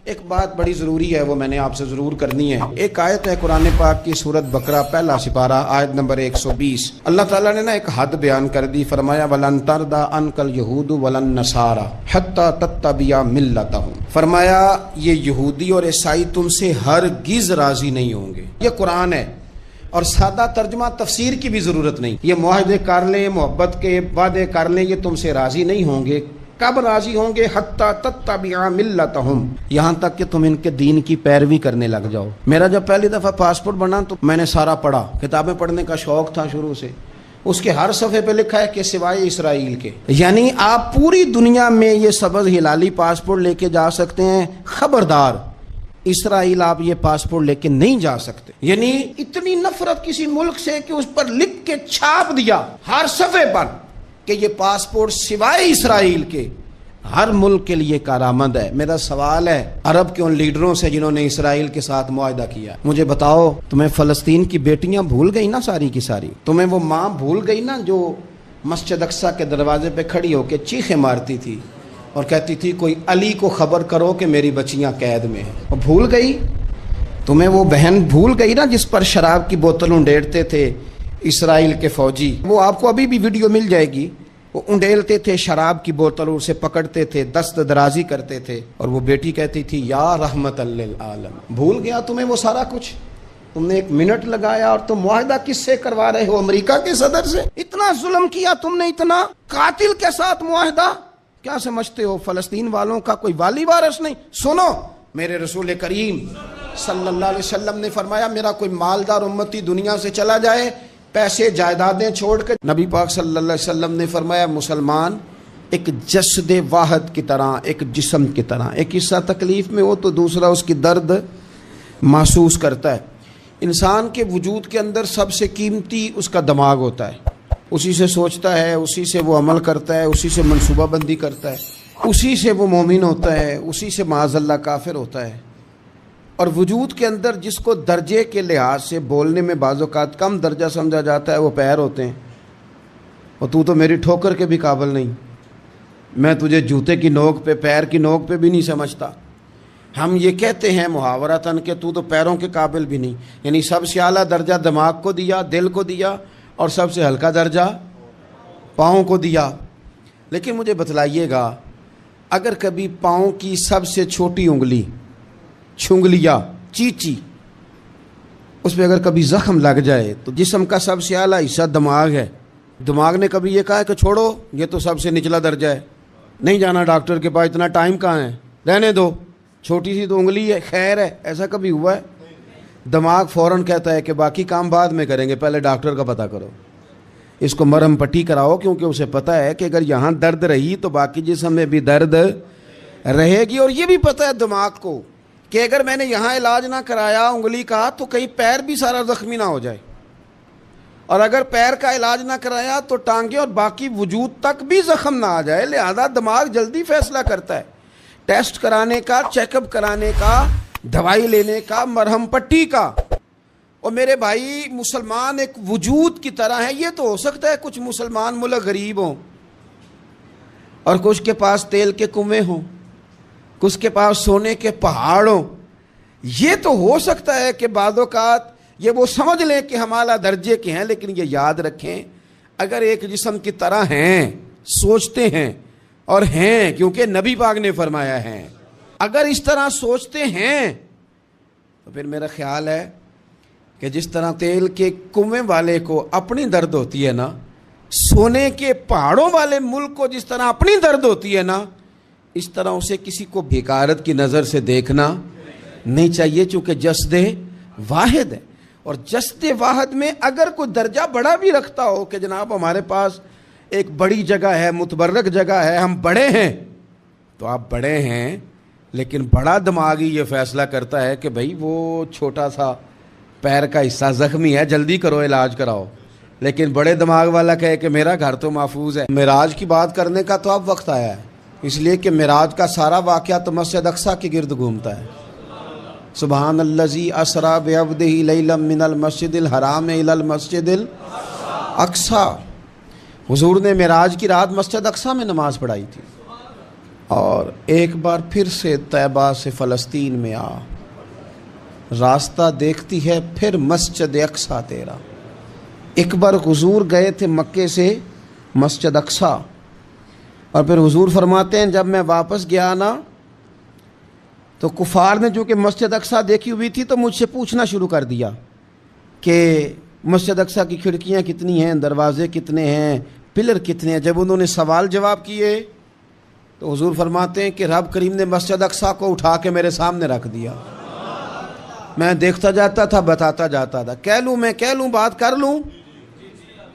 ایک بات بڑی ضروری ہے، وہ میں نے آپ سے ضرور کرنی ہے۔ ایک آیت ہے قرآن پاک کی سورت بقرہ پہلا سپارہ آیت نمبر 120۔ اللہ تعالیٰ نے ایک حد بیان کر دی، فرمایا وَلَن تَرْضَىٰ عَنْكَ الْيَهُودُ وَلَا النَّصَارَىٰ حَتَّىٰ تَتَّبِعَ مِلَّتَهُمْ۔ فرمایا یہ یہودی اور عیسائی تم سے ہرگز راضی نہیں ہوں گے۔ یہ قرآن ہے اور سادہ ترجمہ تفسیر کی بھی ضرورت نہیں۔ یہ معاہدے کر لیں، محبت کے وعدے کر لیں، یہ تم سے راضی نہیں ہوں گے۔ کب راضی ہوں گے؟ حتی تتبع ملتہم، یہاں تک کہ تم ان کے دین کی پیروی کرنے لگ جاؤ۔ میرا جب پہلی دفعہ پاسپورٹ بنا تو میں نے سارا پڑھا، کتابیں پڑھنے کا شوق تھا شروع سے۔ اس کے ہر صفحے پہ لکھا ہے کہ سوائے اسرائیل کے، یعنی آپ پوری دنیا میں یہ سبز ہلالی پاسپورٹ لے کے جا سکتے ہیں، خبردار اسرائیل آپ یہ پاسپورٹ لے کے نہیں جا سکتے۔ یعنی اتنی نفرت کسی ملک سے کہ اس پر لکھ کے چھاپ دیا ہر صفحے پر کہ یہ پاسپورٹ سوائے اسرائیل کے ہر ملک کے لیے کارآمد ہے۔ میرا سوال ہے عرب کے ان لیڈروں سے جنہوں نے اسرائیل کے ساتھ معاہدہ کیا، مجھے بتاؤ تمہیں فلسطین کی بیٹیاں بھول گئی نا ساری کی ساری؟ تمہیں وہ ماں بھول گئی نا جو مسجد اقصیٰ کے دروازے پہ کھڑی ہو کے چیخیں مارتی تھی اور کہتی تھی کوئی علی کو خبر کرو کہ میری بچیاں قید میں ہیں؟ وہ بھول گئی؟ تمہیں وہ بہن بھول گئی نا جس پر شراب کی بوتل انڈیڑتے تھے اسرائیل کے فوجی؟ وہ آپ کو ابھی بھی ویڈیو مل جائے گی، وہ انڈیلتے تھے شراب کی بوتل، اسے پکڑتے تھے، دست درازی کرتے تھے، اور وہ بیٹی کہتی تھی یا رحمت للعالم۔ بھول گیا تمہیں وہ سارا کچھ؟ تم نے ایک منٹ لگایا اور تم معاہدہ کس سے کروا رہے ہو؟ امریکہ کے صدر سے؟ اتنا ظلم کیا تم نے، اتنا قاتل کے ساتھ معاہدہ؟ کیا سمجھتے ہو فلسطین والوں کا کوئی والی وارث نہیں؟ سنو، میرے رسول کریم صلی اللہ علیہ وسلم نے فرمایا میرا کوئی مالدار امتی دنیا سے چلا جائے پیسے جائیدادیں چھوڑ کر، نبی پاک صلی اللہ علیہ وسلم نے فرمایا مسلمان ایک جسد واحد کی طرح، ایک جسم کی طرح، ایک حصہ تکلیف میں ہو تو دوسرا اس کی درد محسوس کرتا ہے۔ انسان کے وجود کے اندر سب سے قیمتی اس کا دماغ ہوتا ہے، اسی سے سوچتا ہے، اسی سے وہ عمل کرتا ہے، اسی سے منصوبہ بندی کرتا ہے، اسی سے وہ مومن ہوتا ہے، اسی سے معاذ اللہ کافر ہوتا ہے۔ اور وجود کے اندر جس کو درجے کے لحاظ سے بولنے میں بعض اوقات کم درجہ سمجھا جاتا ہے وہ پیر ہوتے ہیں۔ اور تو میری ٹھوکر کے بھی قابل نہیں، میں تجھے جوتے کی نوک پہ، پیر کی نوک پہ بھی نہیں سمجھتا۔ ہم یہ کہتے ہیں محاورتاً کہ تو پیروں کے قابل بھی نہیں، یعنی سب سے اعلیٰ درجہ دماغ کو دیا، دل کو دیا، اور سب سے ہلکا درجہ پاؤں کو دیا۔ لیکن مجھے بتلائیے گا اگر کبھی پاؤں کی سب سے چھوٹی انگلی چھنگلیا چیچی اس پہ اگر کبھی زخم لگ جائے تو جسم کا سب سے اعلیٰ حصہ دماغ ہے، دماغ نے کبھی یہ کہا ہے کہ چھوڑو یہ تو سب سے نچلا درجہ ہے، نہیں جانا ڈاکٹر کے پاس، اتنا ٹائم کہاں ہے، رہنے دو، چھوٹی سی تو انگلی ہے، خیر ہے؟ ایسا کبھی ہوا ہے؟ دماغ فوراً کہتا ہے کہ باقی کام بعد میں کریں گے، پہلے ڈاکٹر کا پتہ کرو، اس کو مرہم پٹی کراؤ، کیونکہ اسے پتہ ہے کہ اگر یہاں درد رہی تو باقی جسم میں بھی درد رہے گی۔ اور یہ بھی پتہ ہے دماغ کو کہ اگر میں نے یہاں علاج نہ کرایا انگلی کا تو کہیں پیر بھی سارا زخمی نہ ہو جائے، اور اگر پیر کا علاج نہ کرایا تو ٹانگیں اور باقی وجود تک بھی زخم نہ آ جائے۔ لہذا دماغ جلدی فیصلہ کرتا ہے، ٹیسٹ کرانے کا، چیک اپ کرانے کا، دوائی لینے کا، مرہم پٹی کا۔ اور میرے بھائی مسلمان ایک وجود کی طرح ہے، یہ تو ہو سکتا ہے کچھ مسلمان ملک غریب ہوں اور کچھ کے پاس تیل کے کنویں ہوں، کچھ کے پاس سونے کے پہاڑ ہوں، یہ تو ہو سکتا ہے کہ بعض اوقات یہ وہ سمجھ لیں کہ ہم اعلیٰ درجے کے ہیں، لیکن یہ یاد رکھیں اگر ایک جسم کی طرح ہیں، سوچتے ہیں اور ہیں، کیونکہ نبی پاک نے فرمایا ہے، اگر اس طرح سوچتے ہیں تو پھر میرا خیال ہے کہ جس طرح تیل کے کنویں والے کو اپنی درد ہوتی ہے نا، سونے کے پہاڑوں والے ملک کو جس طرح اپنی درد ہوتی ہے نا، اس طرح اسے کسی کو بھیکارت کی نظر سے دیکھنا نہیں چاہیے، چونکہ جسد واحد ہے۔ اور جسد واحد میں اگر کوئی درجہ بڑا بھی رکھتا ہو کہ جناب ہمارے پاس ایک بڑی جگہ ہے، متبرک جگہ ہے، ہم بڑے ہیں، تو آپ بڑے ہیں، لیکن بڑا دماغ ہی یہ فیصلہ کرتا ہے کہ بھائی وہ چھوٹا سا پیر کا حصہ زخمی ہے، جلدی کرو علاج کراؤ، لیکن بڑے دماغ والا کہے کہ میرا گھر تو محفوظ ہے۔ معراج کی بات کرنے کا تو اب وقت آیا ہے، اس لیے کہ معراج کا سارا واقعہ تو مسجد اقصیٰ کے گرد گھومتا ہے۔ سبحان الذی اسریٰ بعبدہ لیلا من المسجد الحرام الی المسجد الاقصیٰ، حضور نے معراج کی رات مسجد اقصیٰ میں نماز پڑھائی تھی۔ اور ایک بار پھر سے طیبہ سے فلسطین میں آ، راستہ دیکھتی ہے پھر مسجد اقصیٰ تیرا۔ ایک بار حضور گئے تھے مکے سے مسجد اقصیٰ، اور پھر حضور فرماتے ہیں جب میں واپس گیا نا تو کفار نے جو کہ مسجد اقصیٰ دیکھی ہوئی تھی تو مجھ سے پوچھنا شروع کر دیا کہ مسجد اقصیٰ کی کھڑکیاں کتنی ہیں، دروازے کتنے ہیں، پلر کتنے ہیں۔ جب انہوں نے سوال جواب کیے تو حضور فرماتے ہیں کہ رب کریم نے مسجد اقصیٰ کو اٹھا کے میرے سامنے رکھ دیا۔ میں دیکھتا جاتا تھا، بتاتا جاتا تھا، کہہ لوں بات کر لوں۔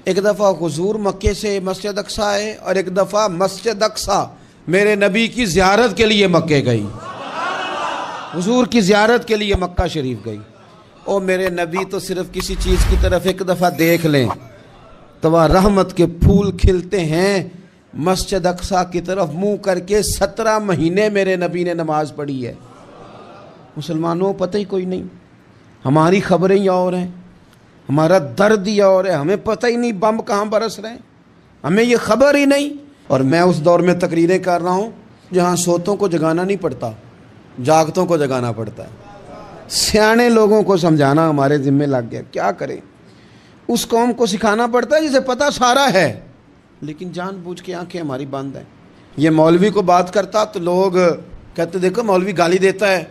ایک دفعہ حضور مکے سے مسجد اقصیٰ آئے اور ایک دفعہ مسجد اقصیٰ میرے نبی کی زیارت کے لیے مکے گئی، حضور کی زیارت کے لیے مکہ شریف گئی۔ او میرے نبی تو صرف کسی چیز کی طرف ایک دفعہ دیکھ لیں تو وہاں رحمت کے پھول کھلتے ہیں۔ مسجد اقصیٰ کی طرف منہ کر کے 17 مہینے میرے نبی نے نماز پڑھی ہے۔ مسلمانوں پتہ ہی کوئی نہیں، ہماری خبریں ہی اور ہیں، ہمارا درد ہی اور ہے، ہمیں پتہ ہی نہیں بم کہاں برس رہے ہیں، ہمیں یہ خبر ہی نہیں۔ اور میں اس دور میں تقریریں کر رہا ہوں جہاں سوتوں کو جگانا نہیں پڑتا، جاگتوں کو جگانا پڑتا ہے۔ سیانے لوگوں کو سمجھانا ہمارے ذمہ لگ گیا، کیا کریں؟ اس قوم کو سکھانا پڑتا ہے جسے پتہ سارا ہے، لیکن جان بوجھ کے آنکھیں ہماری بند ہیں۔ یہ مولوی کو بات کرتا تو لوگ کہتے دیکھو مولوی گالی دیتا ہے،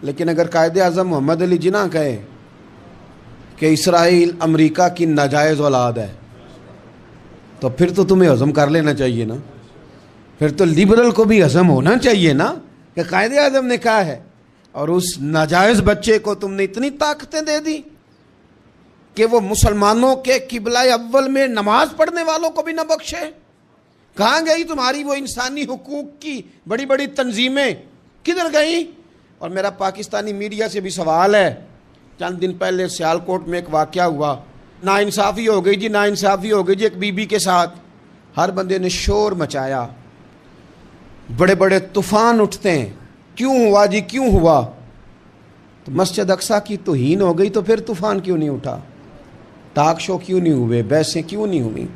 لیکن اگر قائد اعظم محمد علی جناح کہے کہ اسرائیل امریکہ کی ناجائز اولاد ہے تو پھر تو تمہیں ہضم کر لینا چاہیے نا، پھر تو لبرل کو بھی ہضم ہونا چاہیے نا کہ قائد اعظم نے کہا ہے، اور اس ناجائز بچے کو تم نے اتنی طاقتیں دے دی کہ وہ مسلمانوں کے قبلہ اول میں نماز پڑھنے والوں کو بھی نہ بخشے۔ کہاں گئی تمہاری وہ انسانی حقوق کی بڑی بڑی تنظیمیں، کدھر گئیں؟ اور میرا پاکستانی میڈیا سے بھی سوال ہے، چند دن پہلے سیالکوٹ میں ایک واقعہ ہوا، ناانصافی ہو گئی جی، ناانصافی ہو گئی جی ایک بی بی کے ساتھ۔ ہر بندے نے شور مچایا، بڑے بڑے طوفان اٹھتے ہیں، کیوں ہوا جی کیوں ہوا؟ تو مسجد اقصیٰ کی توہین ہو گئی تو پھر طوفان کیوں نہیں اٹھا؟ ٹاک شو کیوں نہیں ہوئے؟ بحثیں کیوں نہیں ہوئی؟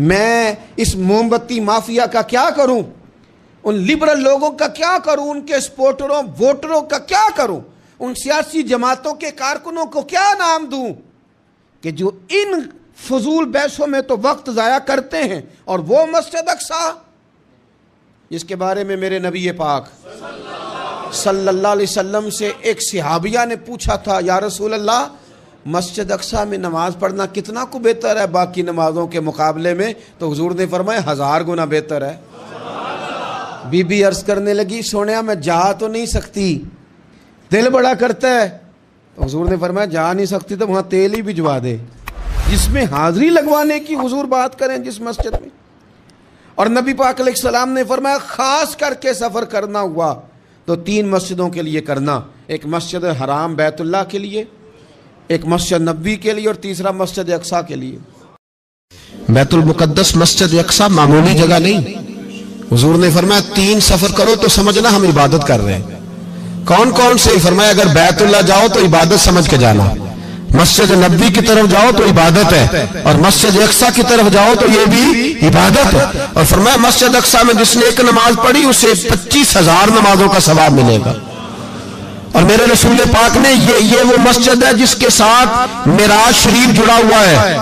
میں اس موم بتی مافیا کا کیا کروں؟ ان لبرل لوگوں کا کیا کروں؟ ان کے سپورٹروں ووٹروں کا کیا کروں؟ ان سیاسی جماعتوں کے کارکنوں کو کیا نام دوں کہ جو ان فضول بحثوں میں تو وقت ضائع کرتے ہیں، اور وہ مسجد اقصیٰ جس کے بارے میں میرے نبی پاک صلی اللہ علیہ وسلم سے ایک صحابیہ نے پوچھا تھا، یا رسول اللہ مسجد اقصیٰ میں نماز پڑھنا کتنا کو بہتر ہے باقی نمازوں کے مقابلے میں؟ تو حضور نے فرمایا 1000 گنا بہتر ہے۔ بی بی عرض کرنے لگی سونیا میں جا تو نہیں سکتی، دل بڑا کرتا ہے۔ تو حضور نے فرمایا جا نہیں سکتی تو وہاں تیل ہی بھجوا دے، جس میں حاضری لگوانے کی حضور بات کریں جس مسجد میں۔ اور نبی پاک علیہ السلام نے فرمایا خاص کر کے سفر کرنا ہوا تو 3 مسجدوں کے لیے کرنا، ایک مسجد حرام بیت اللہ کے لیے، ایک مسجد نبوی کے لیے، اور تیسرا مسجد اقصیٰ کے لیے۔ بیت المقدس مسجد اقصیٰ معمولی جگہ نہیں، حضور نے فرمایا 3 سفر کرو تو سمجھنا ہم عبادت کر رہے ہیں۔ کون کون سے؟ فرمایا اگر بیت اللہ جاؤ تو عبادت سمجھ کے جانا، مسجد نبوی کی طرف جاؤ تو عبادت ہے، اور مسجد اقصیٰ کی طرف جاؤ تو یہ بھی عبادت ہے۔ اور فرمایا مسجد اقصیٰ میں جس نے ایک نماز پڑھی اسے 25,000 نمازوں کا ثواب ملے گا۔ اور میرے رسول پاک نے یہ وہ مسجد ہے جس کے ساتھ معراج شریف جڑا ہوا ہے۔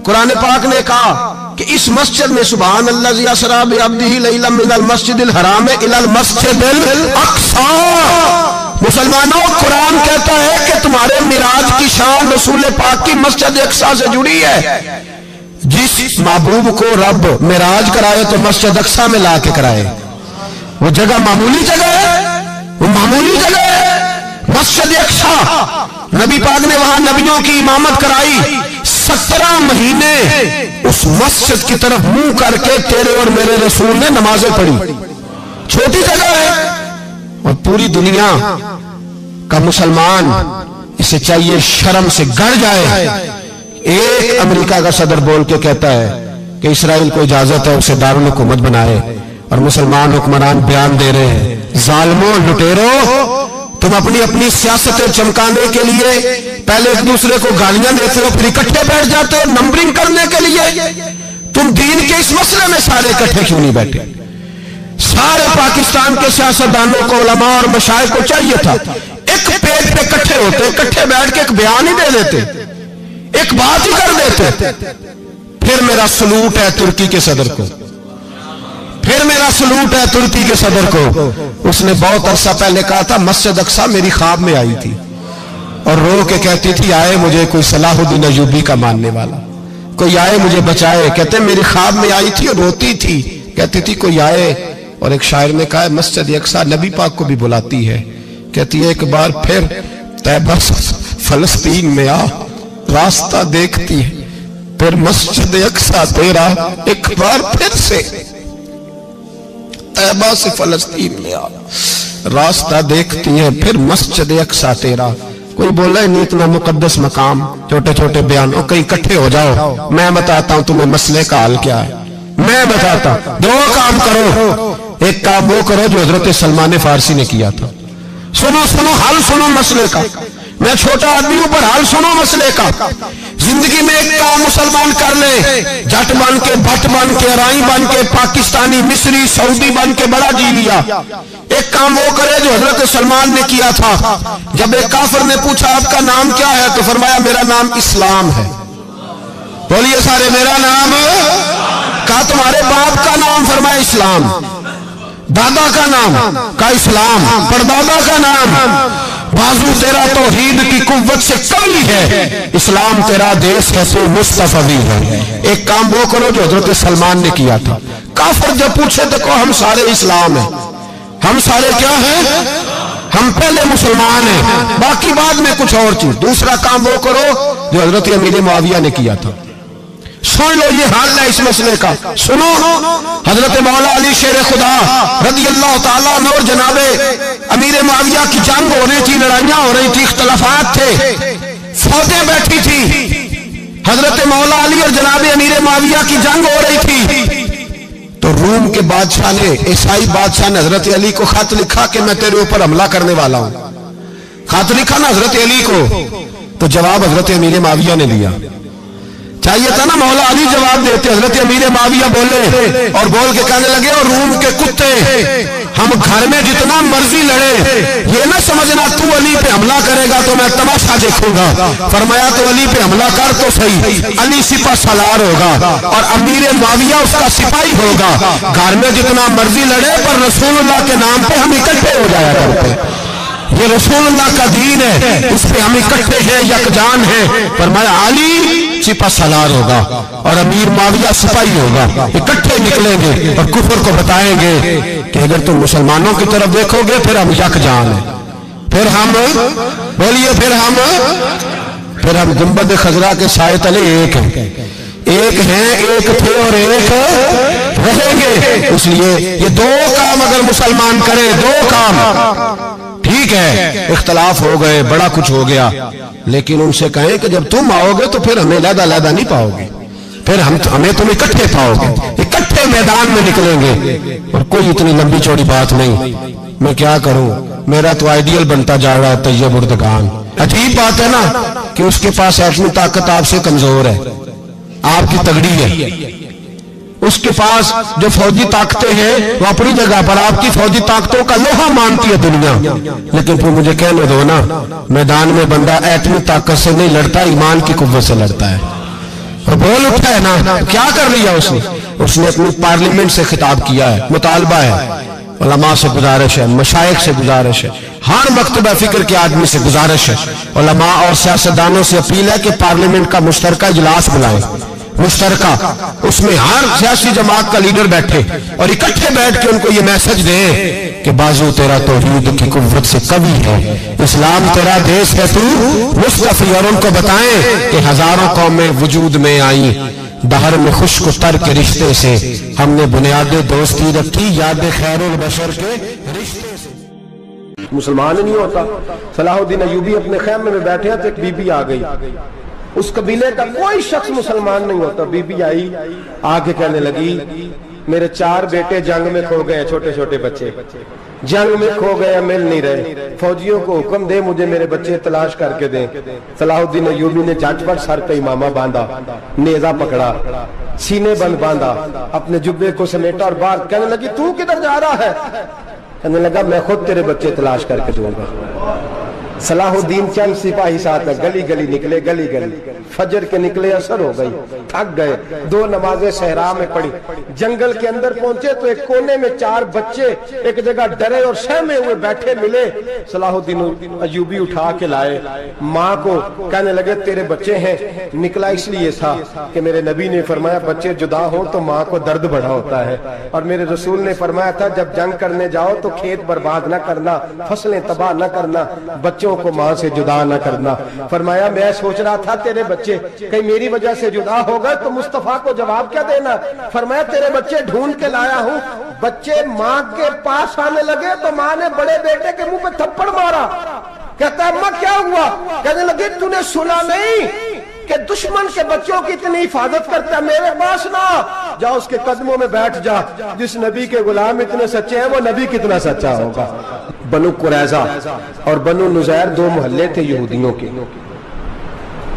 قرآن پاک نے کہا کہ اس مسجد میں سبحان اللہ اسریٰ بعبدہ لیلا من المسجد الحرام الی المسجد الاقصیٰ۔ مسلمانوں قرآن کہتا ہے کہ تمہارے معراج کی شان رسول پاک کی مسجد اقصیٰ سے جڑی ہے۔ جس محبوب کو رب معراج کرائے تو مسجد اقصیٰ میں لا کے کرائے۔ وہ جگہ معمولی جگہ ہے، وہ معمولی جگہ ہے مسجد اقصیٰ۔ نبی پاک نے وہاں نبیوں کی امامت کرائی، 17 مہینے اس مسجد کی طرف منہ کر کے تیرے اور میرے رسول نے نمازیں پڑھی۔ چھوٹی جگہ ہے، اور پوری دنیا کا مسلمان اسے چاہیے شرم سے گڑ جائے۔ ایک امریکہ کا صدر بول کے کہتا ہے کہ اسرائیل کو اجازت ہے اسے دارالحکومت بنائے، اور مسلمان حکمران بیان دے رہے ہیں ظالموں لٹیروں تم اپنی سیاستیں چمکانے کے لیے پہلے ایک دوسرے کو گالیاں دیتے ہو، پھر اکٹھے بیٹھ جاتے ہو نمبرنگ کرنے کے لیے۔ تم دین کے اس مسئلے میں سارے اکٹھے کیوں نہیں بیٹھے؟ سارے پاکستان کے سیاستدانوں کو، علماء اور مشائخ کو چاہیے تھا ایک پیج پہ اکٹھے ہوتے، اکٹھے بیٹھ کے ایک بیان ہی دے دیتے، ایک بات ہی کر دیتے۔ پھر میرا سلوٹ ہے ترکی کے صدر کو، پھر میرا سلوٹ ہے ترکی کے صدر کو۔ اس نے بہت عرصہ پہلے کہا تھا مسجد اقصی میری خواب میں آئی تھی اور رو کے کہتی تھی آئے مجھے کوئی صلاح الدین ایوبی کا ماننے والا، کوئی آئے مجھے بچائے۔ کہتے میری خواب میں آئی تھی اور روتی تھی، کہتی تھی کوئی آئے۔ اور ایک شاعر نے کہا مسجد اقصی نبی پاک کو بھی بلاتی ہے، کہتی ہے ایک بار پھر طیبہ فلسطین میں آ، راستہ دیکھتی ہے پھر مسجد اقصی تیرا، ایک بار پھر سے طیبہ سے فلسطین میں آ، راستہ دیکھتی ہے پھر مسجد اقصی تیرا۔ کوئی بولا ہے نہیں اتنا مقدس مقام، چھوٹے چھوٹے بیانوں کہیں اکٹھے ہو جاؤ، میں بتاتا ہوں تمہیں مسئلے کا حل کیا ہے، میں بتاتا ہوں۔ دو کام کرو، ایک کام وہ کرو جو حضرت سلمان فارسی نے کیا تھا، سنو حل سنو مسئلے کا۔ میں چھوٹا آدمی ہوں پر حل سنو مسئلے کا۔ زندگی میں ایک کام مسلمان کر لے، جٹ بن کے، بھٹ بن کے، رائی بن کے، پاکستانی، مصری، سعودی بن کے بڑا جی لیا۔ ایک کام وہ کرے جو حضرت سلمان نے کیا تھا۔ جب ایک کافر نے پوچھا آپ کا نام کیا ہے تو فرمایا میرا نام اسلام ہے۔ بولیے سارے میرا نام، کہا تمہارے باپ کا نام، فرمایا اسلام۔ دادا کا نام، کا اسلام۔ پردادا کا نام، بازو تیرا توحید کی قوت سے کمی ہے، اسلام تیرا دیس ہے تو مصطفی ہے۔ ایک کام وہ کرو جو حضرت سلمان نے کیا تھا۔ کافر جب پوچھے تو کہو ہم سارے اسلام ہیں، ہم سارے کیا ہیں، ہم پہلے مسلمان ہیں، باقی بعد میں کچھ اور چیز۔ دوسرا کام وہ کرو جو حضرت امیر معاویہ نے کیا تھا۔ سن لو یہ حال ہے اس مسئلے کا، سنو۔ حضرت مولا علی شیر خدا رضی اللہ تعالیٰ عنہ اور جناب امیر معاویہ کی جنگ ہو رہی تھی، لڑائیاں ہو رہی تھی، اختلافات تھے، فوجیں بیٹھی تھی۔ حضرت مولا علی اور جناب امیر معاویہ کی جنگ ہو رہی تھی تو روم کے بادشاہ نے، عیسائی بادشاہ نے حضرت علی کو خط لکھا کہ میں تیرے اوپر حملہ کرنے والا ہوں۔ خط لکھا نا حضرت علی کو، تو جواب حضرت امیر معاویہ نے دیا۔ چاہیے تھا نا مولا علی جواب دیتے، حضرت امیر معاویہ بولے اور بول کے کہنے لگے اور روم کے کتے، ہم گھر میں جتنا مرضی لڑے، یہ نہ سمجھنا تو علی پہ حملہ کرے گا تو میں تماشا دیکھوں گا۔ فرمایا تو علی پہ حملہ کر تو صحیح، علی سپہ سالار ہوگا اور امیر معاویہ اس کا سپاہی ہوگا۔ گھر میں جتنا مرضی لڑے پر رسول اللہ کے نام پہ ہم اکٹھے ہو جایا کرتے، یہ رسول اللہ کا دین ہے، اس پہ ہم اکٹھے ہیں، یکجان ہیں۔ فرمایا علی سپہ سالار ہوگا اور امیر معاویہ سپاہی ہوگا، اکٹھے نکلیں گے اور کفر کو بتائیں گے کہ اگر تم مسلمانوں کی طرف دیکھو گے پھر ہم یکجان ہیں، پھر ہم بولیے پھر ہم گنبد خضرا کے سائے تلے ایک ہیں، ایک ہیں، ایک تھے اور ایک رہیں گے۔ اس لیے یہ دو کام اگر مسلمان کریں، دو کام، ٹھیک ہے اختلاف ہو گئے، بڑا کچھ ہو گیا، لیکن ان سے کہیں کہ جب تم آؤ گے تو پھر ہمیں علیحدہ علیحدہ نہیں پاؤ گے، پھر ہمیں تم اکٹھے پاؤ گے، اکٹھے میدان میں نکلیں گے۔ اور کوئی اتنی لمبی چوڑی بات نہیں، میں کیا کروں، میرا تو آئیڈیل بنتا جا رہا ہے طیب اردگان۔ عجیب بات ہے نا کہ اس کے پاس ایٹمی طاقت آپ سے کمزور ہے، آپ کی تگڑی ہے، اس کے پاس جو فوجی طاقتیں ہیں وہ اپنی جگہ پر، آپ کی فوجی طاقتوں کا لوہا مانتی ہے دنیا، لیکن پھر مجھے کہنے دو نا، میدان میں بندہ ایٹمی طاقت سے نہیں لڑتا، ایمان کی قوت سے لڑتا ہے۔ اور بول اٹھا ہے نا، کیا کر لیا اس نے اپنی پارلیمنٹ سے خطاب کیا ہے، مطالبہ ہے، علماء سے گزارش ہے، مشائخ سے گزارش ہے، ہر مکتبہ فکر کے آدمی سے گزارش ہے، علماء اور سیاستدانوں سے اپیل ہے کہ پارلیمنٹ کا مشترکہ اجلاس بلائیں، مشترکہ، اس میں ہر سیاسی جماعت کا لیڈر بیٹھے اور اکٹھے بیٹھ کے ان کو یہ میسج دیں کہ بازو تیرا توحید کی قوت سے قوی ہے، اسلام تیرا دیس ہے تو مصطفی، اور ان کو بتائیں کہ ہزاروں قومیں وجود میں آئیں، دہر میں خشک و تر کے رشتے سے ہم نے بنیاد دوستی رکھی، یاد خیر البشر کے رشتے سے۔ مسلمان نہیں ہوتا۔ صلاح الدین ایوبی اپنے خیمے میں بیٹھے ہیں تو ایک بی بی آ گئی، اس قبیلے کا کوئی شخص مسلمان نہیں ہوتا، بی بی آئی، آگے کہنے لگی میرے 4 بیٹے جنگ میں کھو گئے، چھوٹے چھوٹے بچے، جنگ میں کھو گیا مل نہیں رہے، فوجیوں کو حکم دے مجھے میرے بچے تلاش کر کے دیں۔ صلاح الدین ایوبی نے جھٹ پٹ سر پہ امامہ باندھا، نیزہ پکڑا، سینے بند باندھا، اپنے جبے کو سمیٹا اور باہر کہنے لگی تو کدھر جا رہا ہے؟ کہنے لگا میں خود تیرے بچے تلاش کر کے دوں گا۔ صلاح الدین چند سپاہی ساتھ گلی گلی نکلے، گلی گلی فجر کے نکلے، اثر ہو گئی، تھک گئے، 2 نمازیں صحرا میں پڑھی، جنگل کے اندر پہنچے تو ایک کونے میں 4 بچے ایک جگہ ڈرے اور سہمے ہوئے بیٹھے ملے۔ صلاح الدین ایوبی اٹھا کے لائے، ماں کو کہنے لگے تیرے بچے ہیں۔ نکلا اس لیے تھا کہ میرے نبی نے فرمایا بچے جدا ہوں تو ماں کو درد بڑا ہوتا ہے، اور میرے رسول نے فرمایا تھا جب جنگ کرنے جاؤ تو کھیت برباد نہ کرنا، فصلیں تباہ نہ کرنا، بچوں کو ماں سے جدا نہ کرنا۔ فرمایا میں سوچ رہا تھا تیرے بچے کہیں میری وجہ سے جدا ہو گئے تو مصطفیٰ کو جواب کیا دینا؟ فرمایا تیرے بچے ڈھونڈ کے لایا ہوں۔ بچے ماں کے پاس آنے لگے تو ماں نے بڑے بیٹے کے منہ پہ تھپڑ مارا۔ کہتا ہے اماں کیا ہوا؟ کہنے لگے تو نے سنا نہیں کہ دشمن کے بچوں کی اتنی حفاظت کرتا ہے، میرے پاس نہ جا، اس کے قدموں میں بیٹھ جا۔ جس نبی کے غلام اتنے سچے ہیں وہ نبی کتنا سچا ہوگا۔ بنو قریظہ اور بنو نذیر 2 محلے تھے یہودیوں کے۔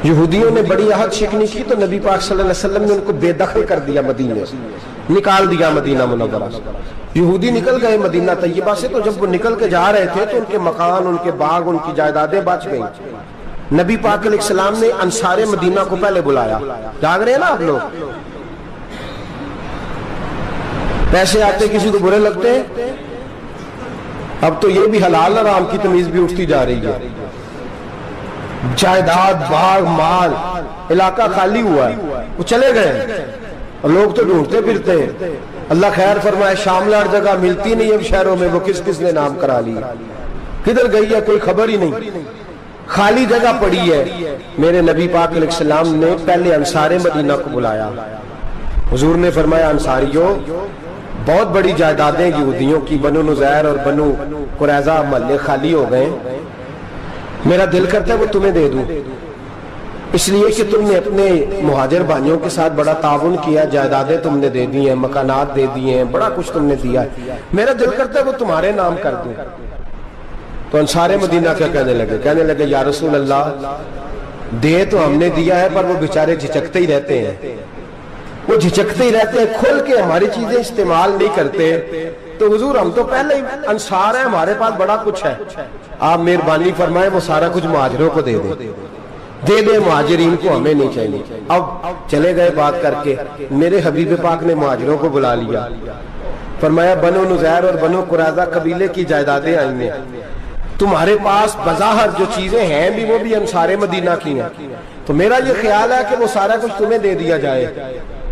یہودیوں نے بڑی عہد شکنی کی تو نبی پاک صلی اللہ علیہ وسلم نے ان کو بے دخل کر دیا، مدینے سے نکال دیا، مدینہ منورہ سے۔ یہودی نکل گئے مدینہ طیبہ سے، تو جب وہ نکل کے جا رہے تھے تو ان کے مکان، ان کے باغ، ان کی جائیدادیں بچ گئیں۔ نبی پاک علیہ السلام نے انصار مدینہ کو پہلے بلایا، جاگ رہے ہیں نا آپ لوگ؟ پیسے آتے کسی کو برے لگتے ہیں؟ اب تو یہ بھی حلال حرام کی تمیز بھی اٹھتی جا رہی ہے۔ جائیداد، باغ، مال، علاقہ خالی ہوا ہے، وہ چلے گئے، اور لوگ تو ڈھونڈتے پھرتے ہیں۔ اللہ خیر فرمائے، شاملہ ہر جگہ ملتی نہیں اب شہروں میں، وہ کس کس نے نام کرا لی، کدھر گئی ہے کوئی خبر ہی نہیں، خالی جگہ پڑی ہے۔ میرے نبی پاک علیہ السلام نے پہلے انصار مدینہ کو بلایا۔ حضور نے فرمایا انصاریوں، بہت بڑی جائیدادیں یہودیوں کی، بنو نذیر اور بنو قریظہ محلے خالی ہو گئے، میرا دل کرتا ہے وہ تمہیں دے دوں، اس لیے کہ تم نے اپنے مہاجر بھائیوں کے ساتھ بڑا تعاون کیا، جائیدادیں تم نے دے دی ہیں، مکانات دے دیے ہیں، بڑا کچھ تم نے دیا ہے، میرا دل کرتا ہے وہ تمہارے نام کر دوں۔ تو انصار مدینہ کیا کہنے لگے یا رسول اللہ، دے تو ہم نے دیا ہے پر وہ بیچارے جھچکتے ہی رہتے ہیں، وہ جھچکتے ہی رہتے ہیں، کھل کے ہماری چیزیں استعمال نہیں کرتے۔ تو حضور ہم تو پہلے ہی انصار ہیں، ہمارے پاس بڑا کچھ ہے، آپ مہربانی فرمائیں وہ سارا کچھ مہاجروں کو دے دے، مہاجرین کو ہمیں نہیں چاہیے۔ اب چلے گئے بات کر کے، میرے حبیب پاک نے مہاجروں کو بلا لیا، فرمایا بنو نذیر اور بنو قریظہ قبیلے کی جائیدادیں آئی ہیں، تمہارے پاس بظاہر جو چیزیں ہیں بھی وہ بھی انصار مدینہ کی ہیں، تو میرا یہ خیال ہے کہ وہ سارا کچھ تمہیں دے دیا جائے۔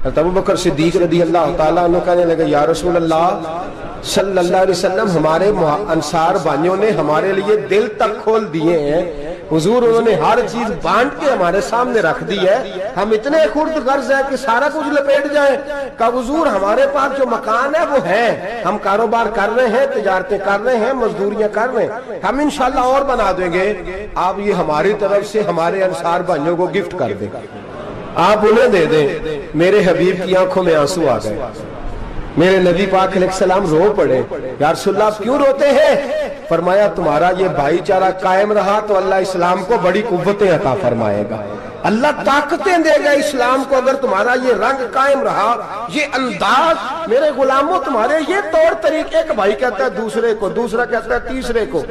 ابو بکر صدیق رضی اللہ تعالیٰ عنہ کہنے لگے یا رسول اللہ صلی اللہ علیہ وسلم، ہمارے انصار بھائیوں نے ہمارے لیے دل تک کھول دیے ہیں، حضور انہوں نے ہر چیز بانٹ کے ہمارے سامنے رکھ دی ہے، ہم اتنے خرد غرض ہیں کہ سارا کچھ لپیٹ جائیں۔ کہا حضور ہمارے پاس جو مکان ہے وہ ہے، ہم کاروبار کر رہے ہیں، تجارتیں کر رہے ہیں، مزدوریاں کر رہے ہیں، ہم انشاءاللہ اور بنا دیں گے، آپ یہ ہماری طرف سے ہمارے انصار بھائیوں کو گفٹ کر دیں، آپ انہیں دے دیں۔ میرے حبیب کی آنکھوں میں آنسو آ گئے، میرے نبی پاک علیہ السلام رو پڑے، یا رسول اللہ آپ کیوں روتے ہیں؟ فرمایا تمہارا یہ بھائی چارہ قائم رہا تو اللہ اسلام کو بڑی قوتیں عطا فرمائے گا، اللہ طاقتیں دے گا اسلام کو، اگر تمہارا یہ رنگ قائم رہا، یہ انداز، میرے غلاموں تمہارے یہ طور طریقے، ایک بھائی کہتا ہے دوسرے کو، دوسرا کہتا ہے تیسرے کو۔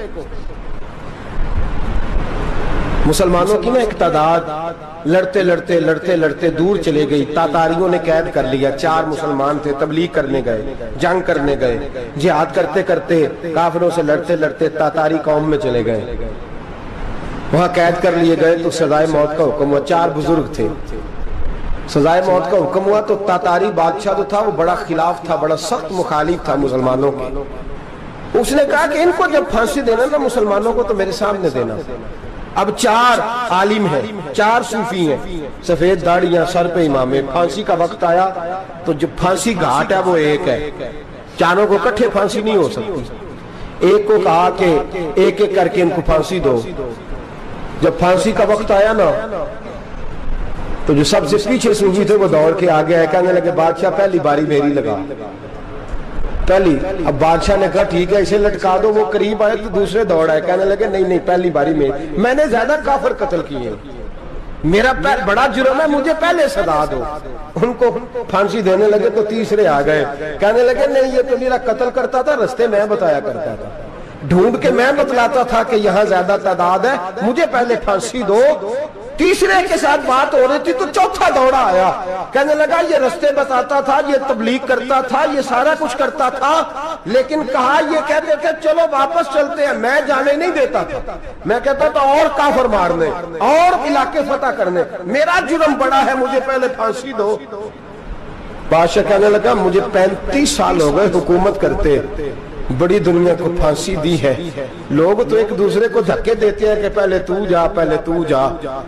مسلمانوں کی نا ایک تعداد لڑتے لڑتے لڑتے لڑتے دور چلے گئی، تاتاریوں نے قید کر لیا، 4 مسلمان تھے، تبلیغ کرنے گئے، جنگ کرنے گئے، جہاد کرتے کرتے کافروں سے لڑتے لڑتے تاتاری قوم میں چلے گئے، وہاں قید کر لیے گئے تو سزائے موت کا حکم ہوا، 4 بزرگ تھے، سزائے موت کا حکم ہوا تو تاتاری بادشاہ جو تھا وہ بڑا خلاف تھا، بڑا سخت مخالف تھا مسلمانوں کے، اس نے کہا کہ ان کو جب پھانسی دینا نا مسلمانوں کو تو میرے سامنے دینا۔ اب 4 عالم ہیں، 4 صوفی ہیں، سفید داڑیاں، سر پہ امامے، پھانسی کا وقت آیا تو جو پھانسی گھاٹ ہے وہ ایک ہے، چاروں کو کٹھے پھانسی نہیں ہو سکتی، ایک کو کہا کہ ایک ایک کر کے ان کو پھانسی دو۔ جب پھانسی کا وقت آیا نا تو جو سب سے پیچھے صوفی تھے وہ دوڑ کے آگے آئے، کہنے لگے بادشاہ پہلی باری میری لگا۔ پہلی. اب بادشاہ نے کہا ٹھیک ہے اسے لٹکا دو. وہ قریب آئے تو دوسرے دوڑ آئے, کہنے لگے نہیں نہیں پہلی باری میں نے زیادہ کافر قتل کیے, میرا بڑا جرم ہے, مجھے پہلے سزا دو. ان کو پھانسی دینے لگے تو تیسرے آ گئے, کہنے لگے نہیں یہ تو میرا قتل کرتا تھا, رستے میں بتایا کرتا تھا, ڈھونڈ کے میں بتلاتا تھا کہ یہاں زیادہ تعداد ہے, مجھے پہلے پھانسی دو. تیسرے کے ساتھ بات ہو رہی تھی تو چوتھا دوڑا آیا, کہنے لگا یہ رستے بتاتا تھا, یہ تبلیغ کرتا تھا, یہ سارا کچھ کرتا تھا, لیکن کہا یہ کہتے تھے چلو واپس چلتے ہیں, میں جانے نہیں دیتا تھا, میں کہتا تھا اور کافر مارنے اور علاقے فتح کرنے, میرا جرم بڑا ہے, مجھے پہلے پھانسی دو. بادشاہ کہنے لگا مجھے 35 سال ہو گئے حکومت کرتے, بڑی دنیا کو پھانسی دی ہے, لوگ تو ایک دوسرے کو دھکے دیتے ہیں کہ پہلے تو جا پہلے تو جا,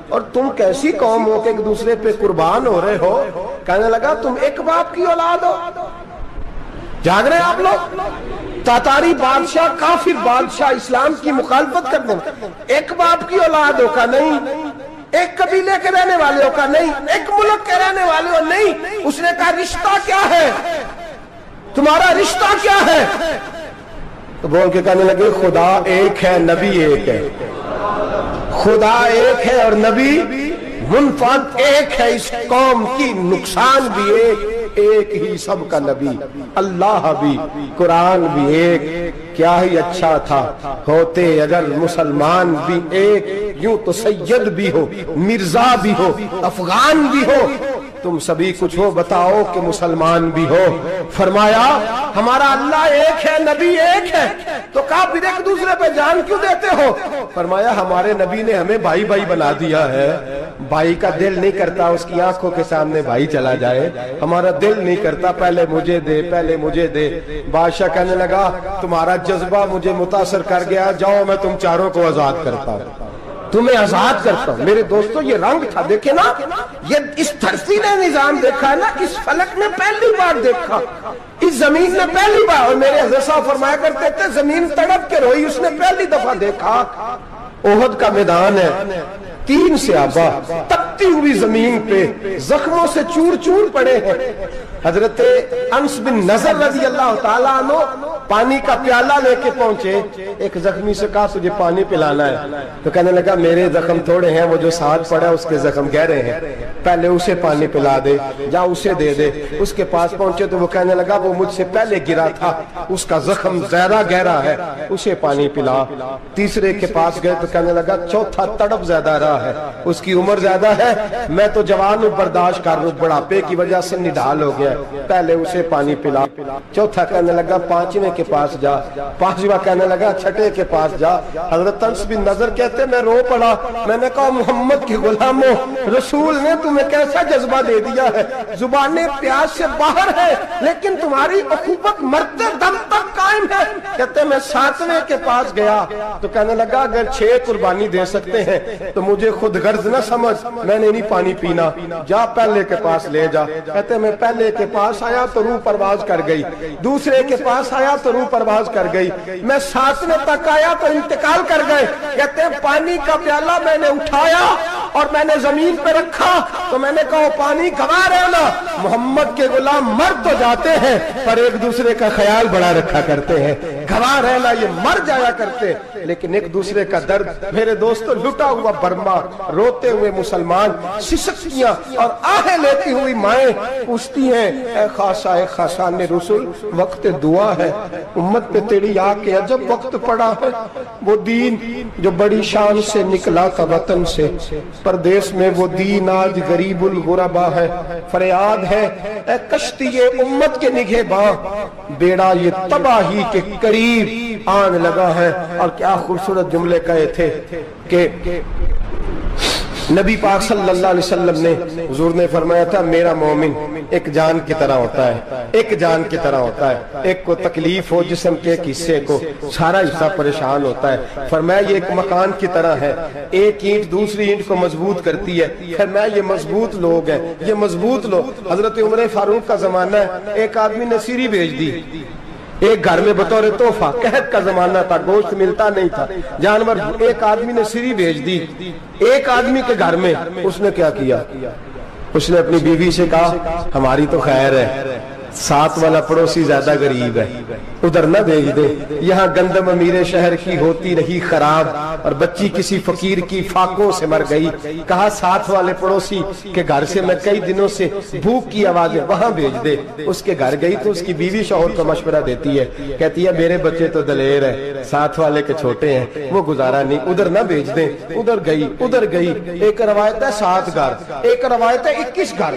اور تم کیسی قوم ہو کہ ایک دوسرے پہ قربان ہو رہے ہو. کہنے لگا تم ایک باپ کی اولاد ہو. جاگ رہے آپ لوگ, تاتاری بادشاہ کافر بادشاہ اسلام کی مخالفت کرنے میں, ایک باپ کی اولاد ہو کا نہیں, ایک قبیلے کے رہنے والے ہو کا نہیں, ایک ملک کے رہنے والے ہو نہیں. اس نے کہا رشتہ کیا ہے تمہارا, رشتہ کیا ہے؟ تو بول کے کہنے لگے خدا ایک ہے نبی ایک ہے, خدا ایک ہے اور نبی منفرد ایک ہے, اس قوم کی نقصان بھی ایک ہی سب کا نبی, اللہ بھی قرآن بھی ایک. کیا ہی اچھا تھا ہوتے اگر مسلمان بھی ایک, یوں تو سید بھی ہو مرزا بھی ہو افغان بھی ہو, تم سبھی کچھ ہو بتاؤ کہ مسلمان بھی ہو. فرمایا ہمارا اللہ ایک ہے نبی ایک ہے, تو کہا پھر ایک دوسرے پہ جان کیوں دیتے ہو؟ فرمایا ہمارے نبی نے ہمیں بھائی بھائی بنا دیا ہے, بھائی کا دل نہیں کرتا اس کی آنکھوں کے سامنے بھائی چلا جائے, ہمارا دل نہیں کرتا پہلے مجھے دے پہلے مجھے دے. بادشاہ کہنے لگا تمہارا جذبہ مجھے متاثر کر گیا, جاؤ میں تم چاروں کو آزاد کرتا ہوں, تمہیں آزاد کرتا ہوں. میرے دوستو یہ رنگ تھا, دیکھیں نا, یہ اس دھرتی نے نظام دیکھا ہے نا, اس فلک نے پہلی بار دیکھا, اس زمین نے پہلی بار, اور میرے حضرت صاحب فرمایا کرتے تھے زمین تڑپ کے روئی, اس نے پہلی دفعہ دیکھا. احد کا میدان ہے, 3 صحابہ تپتی ہوئی زمین پہ زخموں سے چور چور پڑے ہیں. حضرت انس بن نضر رضی اللہ تعالیٰ عنہ پانی کا پیالہ لے کے پہنچے, ایک زخمی سے کہا تجھے پانی پلانا ہے, تو کہنے لگا میرے زخم تھوڑے ہیں, وہ جو ساتھ پڑا اس کے زخم گہرے ہیں, پہلے اسے پانی پلا دے, جا اسے دے دے. اس کے پاس پہنچے تو وہ کہنے لگا وہ مجھ سے پہلے گرا تھا, اس کا زخم زیادہ گہرا ہے, اسے پانی پلا. تیسرے کے پاس گئے تو کہنے لگا چوتھا تڑپ زیادہ رہا ہے, اس کی عمر زیادہ ہے, میں تو جوان ہوں برداشت کر لوں, بڑھاپے کی وجہ سے نڈھال ہو گیا, پہلے اسے پانی پلا. چوتھا کہنے لگا 5ویں کے پاس جا, 5واں کہنے لگا 6ٹھے کے پاس جا. حضرت انس بن نضر کہتے میں رو پڑا, میں نے کہا محمد کے غلاموں, رسول نے تمہیں کیسا جذبہ دے دیا ہے, زبانیں پیاس سے باہر ہے لیکن تمہاری اخوت مرتے دم تک قائم ہے. کہتے میں 7ویں کے پاس گیا تو کہنے لگا اگر 6 قربانی دے سکتے ہیں تو مجھے خود غرض نہ سمجھ, میں نے نہیں پانی پینا, جا پہلے کے پاس لے جا. کہتے میں پہلے کے پاس آیا تو روح پرواز کر گئی, دوسرے کے پاس آیا تو روح پرواز کر گئی, میں 7ویں تک آیا تو انتقال کر گئے. کہتے ہیں پانی کا پیالہ میں نے اٹھایا اور میں نے زمین پہ رکھا تو میں نے کہا پانی گوا رہنا, محمد کے غلام مر تو جاتے ہیں پر ایک دوسرے کا خیال بڑا رکھا کرتے ہیں, گوا رہنا یہ مر جایا کرتے لیکن ایک دوسرے کا درد. میرے دوستو لٹا ہوا برما, روتے ہوئے مسلمان, سسکیاں اور آہیں لیتی ہوئی مائیں پوچھتی ہیں اے خاصا اے خاصان رسول, وقت دعا ہے, امت پہ تیری آ کے عجب وقت پڑا ہے. وہ دین جو بڑی شان سے نکلا تھا وطن سے, پردیس میں وہ دین آج غریب الغربا ہے. فریاد ہے اے کشتی امت کے نگہباں, بیڑا یہ تباہی کے قریب آن لگا ہے. اور کیا خوبصورت جملے کہے تھے کہ نبی پاک صلی اللہ علیہ وسلم نے, حضور نے فرمایا تھا میرا مومن ایک جان کی طرح ہوتا ہے, ایک جان کی طرح ہوتا ہے, ایک کو تکلیف ہو جسم کے ایک حصے کو سارا حصہ پریشان ہوتا ہے. فرمایا یہ ایک مکان کی طرح ہے, ایک اینٹ دوسری اینٹ کو مضبوط کرتی ہے. فرمایا یہ مضبوط لوگ ہیں, یہ مضبوط لوگ. حضرت عمر فاروق کا زمانہ ہے, ایک آدمی نے سیری بھیج دی ایک گھر میں بطور تحفہ, قحط کا زمانہ تھا, گوشت ملتا نہیں تھا, جانور. ایک آدمی نے سیری بھیج دی ایک آدمی کے گھر میں. اس نے کیا کیا, اس نے اپنی بیوی سے کہا ہماری تو خیر ہے, ساتھ والا پڑوسی زیادہ غریب ہے، ادھر نہ بھیج دے۔ یہاں گندم امیر شہر کی ہوتی رہی خراب اور بچی کسی فقیر کی فاقوں سے مر گئی، کہا ساتھ والے پڑوسی کے گھر سے میں کئی دنوں سے بھوک کی آوازیں وہاں بھیج دے۔ اس کے گھر گئی تو اس کی بیوی شوہر کو مشورہ دیتی ہے، کہتی ہے میرے بچے تو دلیر ہے، ساتھ والے کے چھوٹے ہیں، وہ گزارا نہیں، ادھر نہ بھیج دیں۔ ادھر گئی۔ ایک روایت ہے 7 گھر، ایک روایت ہے 21 گھر۔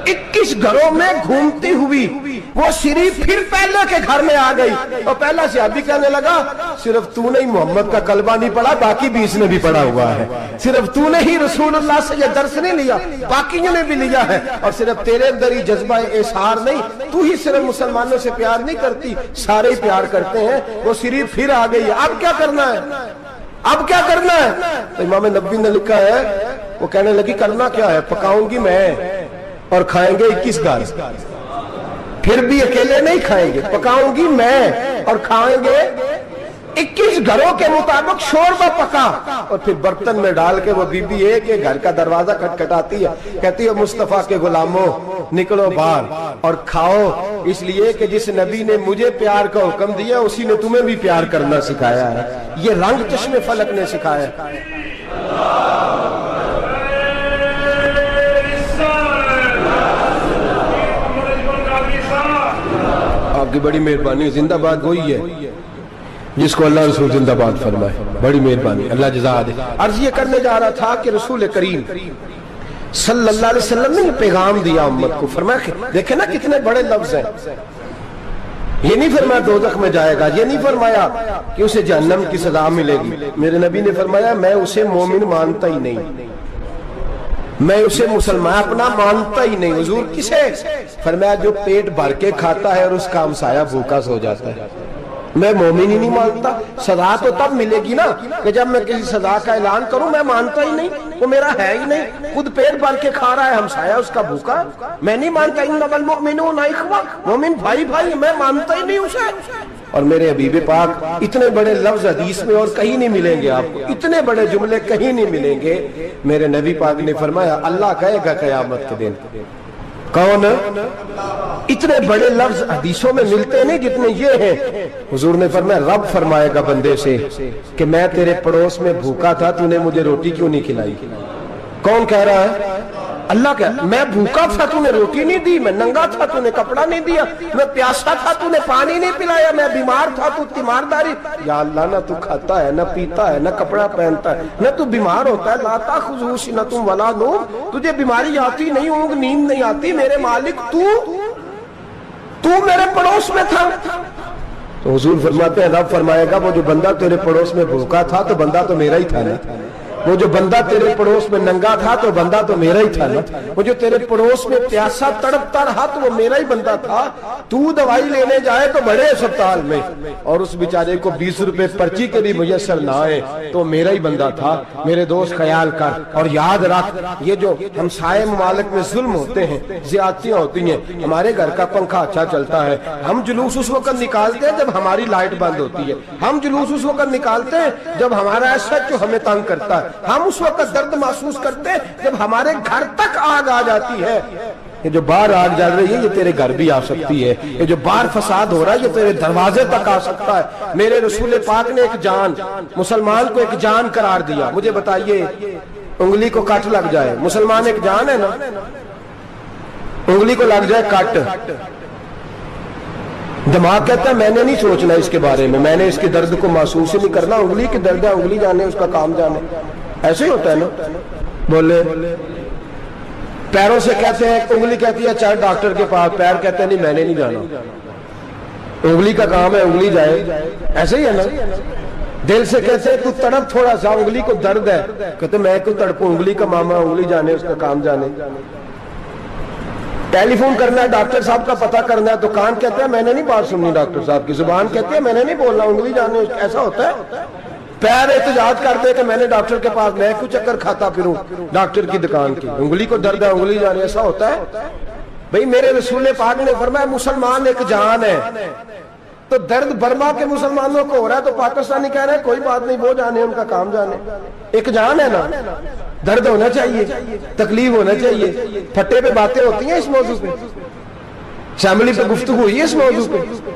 21 گھروں میں گھومتی ہوئی وہ شریف پھر پہلے کے گھر میں آ گئی، اور پہلا صحابی کہنے لگا صرف تو نے ہی محمد کا کلمہ نہیں پڑھا، باقی 20 نے بھی پڑھا ہوا ہے۔ صرف تو نے ہی رسول اللہ سے یہ درس نہیں لیا، باقیوں نے بھی لیا ہے۔ اور صرف تیرے اندر ہی جذبہ اظہار نہیں، تو ہی صرف مسلمانوں سے پیار نہیں کرتی، سارے ہی پیار کرتے ہیں۔ وہ شریف پھر آ گئی، اب کیا کرنا ہے؟ اب کیا کرنا ہے؟ تو امام نبوی نے لکھا ہے، وہ کہنے لگی کرنا کیا ہے؟ پکاؤں گی میں اور کھائیں گے 21 گھر، پھر بھی اکیلے نہیں کھائیں گے، پکاؤں گی میں اور کھائیں گے 21 گھروں کے مطابق شوربہ پکا، اور پھر برتن میں ڈال کے وہ بی بی ایک ایک گھر کا دروازہ کھٹکھٹاتی ہے، کہتی ہے مصطفیٰ کے غلاموں نکلو باہر اور کھاؤ، اس لیے کہ جس نبی نے مجھے پیار کا حکم دیا اسی نے تمہیں بھی پیار کرنا سکھایا ہے، یہ رنگ چشم فلک نے سکھایا ہے۔ آپ کی بڑی مہربانی، زندہ باد وہی ہے جس کو اللہ رسول زندہ باد فرمائے، بڑی مہربانی، اللہ جزا دے۔ عرض یہ کرنے جا رہا تھا کہ رسول کریم صلی اللہ علیہ وسلم نے پیغام دیا امت کو، فرمایا دیکھیں نا کتنے بڑے لفظ ہیں، یہ نہیں فرمایا دوزخ میں جائے گا، یہ نہیں فرمایا کہ اسے جہنم کی سزا ملے گی، میرے نبی نے فرمایا میں اسے مومن مانتا ہی نہیں، میں اسے مسلمان اپنا مانتا ہی نہیں۔ حضور کسے؟ فرمایا جو پیٹ بھر کے کھاتا ہے اور اس کا ہمسایہ بھوکا سو جاتا ہے، میں مومن ہی نہیں مانتا۔ سزا تو تب ملے گی نا کہ جب میں کسی سزا کا اعلان کروں، میں مانتا ہی نہیں، وہ میرا ہے ہی نہیں، خود پیٹ بھر کے کھا رہا ہے، ہمسایہ اس کا بھوکا، میں نہیں مانتا۔ انما المؤمنون اخوہ، مومن بھائی بھائی، میں مانتا ہی نہیں اسے۔ اور میرے حبیب پاک اتنے بڑے لفظ حدیث میں اور کہیں نہیں ملیں گے، آپ کو اتنے بڑے جملے کہیں نہیں ملیں گے۔ میرے نبی پاک نے فرمایا اللہ کہے گا قیامت کے دن، کون؟ اتنے بڑے لفظ حدیثوں میں ملتے نہیں جتنے یہ ہیں۔ حضور نے فرمایا رب فرمائے گا بندے سے کہ میں تیرے پڑوس میں بھوکا تھا، تو نے مجھے روٹی کیوں نہیں کھلائی؟ کون کہہ رہا ہے؟ اللہ کہہ، میں بھوکا تھا تو نے روٹی نہیں دی، میں ننگا تھا تو نے کپڑا نہیں دیا، میں پیاسا تھا تو نے پانی نہیں پلایا، میں بیمار تھا تو تیمارداری۔ یا اللہ نہ تو کھاتا ہے، نہ پیتا ہے، نہ کپڑا پہنتا ہے، نہ تو بیمار ہوتا ہے، لا تاخذہ سنۃ ولا نوم، تجھے بیماری آتی نہیں، اونگ نیند نہیں آتی، میرے مالک تو میرے پڑوس میں تھا۔ تو حضور فرماتے ہیں رب فرمائے گا وہ جو بندہ تیرے پڑوس میں بھوکا تھا تو بندہ تو میرا ہی تھا نا، وہ جو بندہ تیرے پڑوس میں ننگا تھا تو بندہ تو میرا ہی تھا نا، وہ جو تیرے پڑوس میں پیاسا تڑپتا رہا تو وہ میرا ہی بندہ تھا، تو دوائی لینے جائے تو بڑے اسپتال میں اور اس بیچارے کو 20 روپے پرچی کے بھی میسر نہ آئے تو میرا ہی بندہ تھا۔ میرے دوست خیال کر اور یاد رکھ، یہ جو ہمسائے ممالک میں ظلم ہوتے ہیں، زیادتیاں ہوتی ہیں، ہمارے گھر کا پنکھا اچھا چلتا ہے، ہم جلوس اس وقت نکالتے ہیں جب ہماری لائٹ بند ہوتی ہے، ہم جلوس اس وقت نکالتے ہیں جب ہمارا ایسا جو ہمیں تنگ کرتا ہے، ہم اس وقت درد محسوس کرتے ہیں جب ہمارے گھر تک آگ آ جاتی ہے۔ یہ جو باہر آگ جل رہی ہے یہ تیرے گھر بھی آ سکتی ہے، یہ جو باہر فساد ہو رہا ہے یہ تیرے دروازے تک آ سکتا ہے۔ میرے رسول پاک نے ایک جان، مسلمان کو ایک جان قرار دیا۔ مجھے بتائیے انگلی کو کٹ لگ جائے، مسلمان ایک جان ہے نا، انگلی کو لگ جائے کٹ، دماغ کہتا ہے میں نے نہیں سوچنا اس کے بارے میں نے اس کے درد کو محسوس ہی نہیں کرنا، انگلی کی درد ہے، انگلی جانے اس کا کام جانے، ایسے ہی ہوتا ہے نا۔ بولے پیروں سے کہتے ہیں، انگلی کہتی ہے چل ڈاکٹر کے پاس، پیر کہتے ہیں نہیں میں نے نہیں جانا، انگلی کا کام ہے انگلی جائے، ایسے ہی ہے نا۔ دل سے کہتے ہیں تو تڑپ تھوڑا سا، انگلی کو درد ہے، کہتے میں کیوں تڑپوں، انگلی کا ماما، انگلی جانے اس کا کام جانے۔ ٹیلی فون کرنا ہے ڈاکٹر صاحب کا پتہ کرنا ہے تو کان کہتے ہیں میں نے نہیں بات سننی ڈاکٹر صاحب کی، زبان کہتے ہیں میں نے نہیں بولنا، انگلی جانے، ایسا ہوتا ہے۔ پیر احتجاج کرتے کہ میں نے ڈاکٹر کے پاس، میں کیوں چکر کھاتا پھروں ڈاکٹر کی دکان کی، انگلی کو درد ہے انگلی جانے، ایسا ہوتا ہے بھئی۔ میرے رسول پاک نے فرمایا مسلمان ایک جان ہے، تو درد برما کے مسلمانوں کو ہو رہا ہے تو پاکستانی کہہ رہے ہیں کوئی بات نہیں، وہ جانے ان کا کام جانے، ایک جان ہے نا، درد ہونا چاہیے، تکلیف ہونا چاہیے، پھٹے پہ باتیں ہوتی ہیں اس موضوع پہ۔ اسمبلی پہ گفتگو ہوئی ہے اس موضوع پہ؟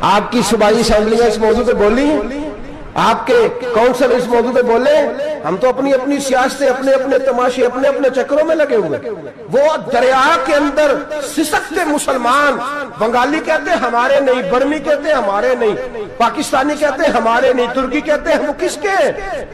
آپ کی صوبائی اسمبلیاں اس موضوع پہ بولی ہیں؟ آپ کے کونسل اس موضوع پہ بولے؟ ہم تو اپنی اپنی سیاست، اپنے اپنے تماشے، اپنے اپنے چکروں میں لگے ہوئے۔ وہ دریا کے اندر سسکتے مسلمان، بنگالی کہتے ہیں ہمارے نہیں، برمی کہتے ہیں ہمارے نہیں، پاکستانی کہتے ہیں ہمارے نہیں، ترکی کہتے ہیں وہ کس کے ہیں؟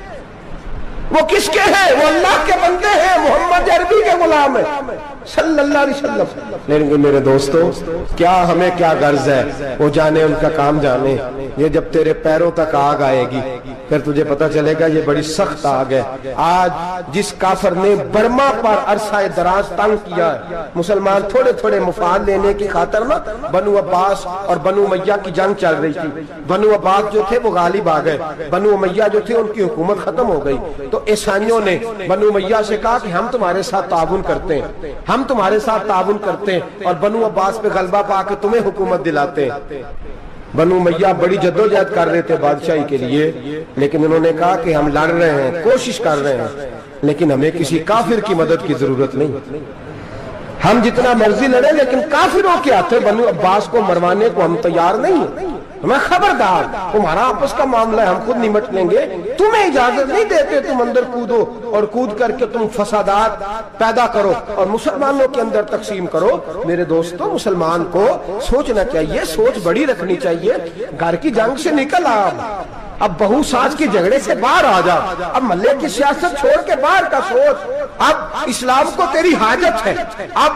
وہ کس کے ہیں؟ وہ اللہ کے بندے ہیں، محمد عربی کے غلام ہیں صلی اللہ علیہ وسلم۔ لیکن میرے دوستو، کیا ہمیں کیا غرض ہے؟ وہ جانے، ان کا کام جانے۔ یہ جب تیرے پیروں تک آگ آئے گی پھر تجھے پتہ چلے گا یہ بڑی سخت آگ ہے۔ آج جس کافر نے برما پر عرصہ دراز تنگ کیا ہے، مسلمان تھوڑے تھوڑے مفاد لینے کی خاطر نا، بنو عباس اور بنو امیہ کی جنگ چل رہی تھی، بنو عباس جو تھے وہ غالب آ گئے، بنو امیہ جو تھے ان کی حکومت ختم ہو گئی، تو عیسائیوں نے بنو امیہ سے کہا کہ ہم تمہارے ساتھ تعاون کرتے ہیں، ہم تمہارے ساتھ تعاون کرتے ہیں اور بنو عباس پہ غلبہ پا کے تمہیں حکومت دلاتے ہیں۔ بنو امیہ بڑی جدوجہد کر رہے تھے بادشاہی کے لیے، لیکن انہوں نے کہا کہ ہم لڑ رہے ہیں، کوشش کر رہے ہیں، لیکن ہمیں کسی کافر کی مدد کی ضرورت نہیں، ہم جتنا مرضی لڑیں لیکن کافروں کے ہاتھوں بنو عباس کو مروانے کو ہم تیار نہیں ہیں، ہمیں خبردار، تمہارا آپس کا معاملہ ہے، ہم خود نمٹ لیں گے، تمہیں اجازت نہیں دیتے تم اندر کودو اور کود کر کے تم فسادات پیدا کرو اور مسلمانوں کے اندر تقسیم کرو۔ میرے دوستو، مسلمان کو سوچنا چاہیے، سوچ بڑی رکھنی چاہیے، گھر کی جنگ سے نکل آ، اب بہو ساس کے جھگڑے سے باہر آ جا، اب محلے کی سیاست چھوڑ کے باہر کا سوچ، اب اسلام کو تیری حاجت ہے۔ اب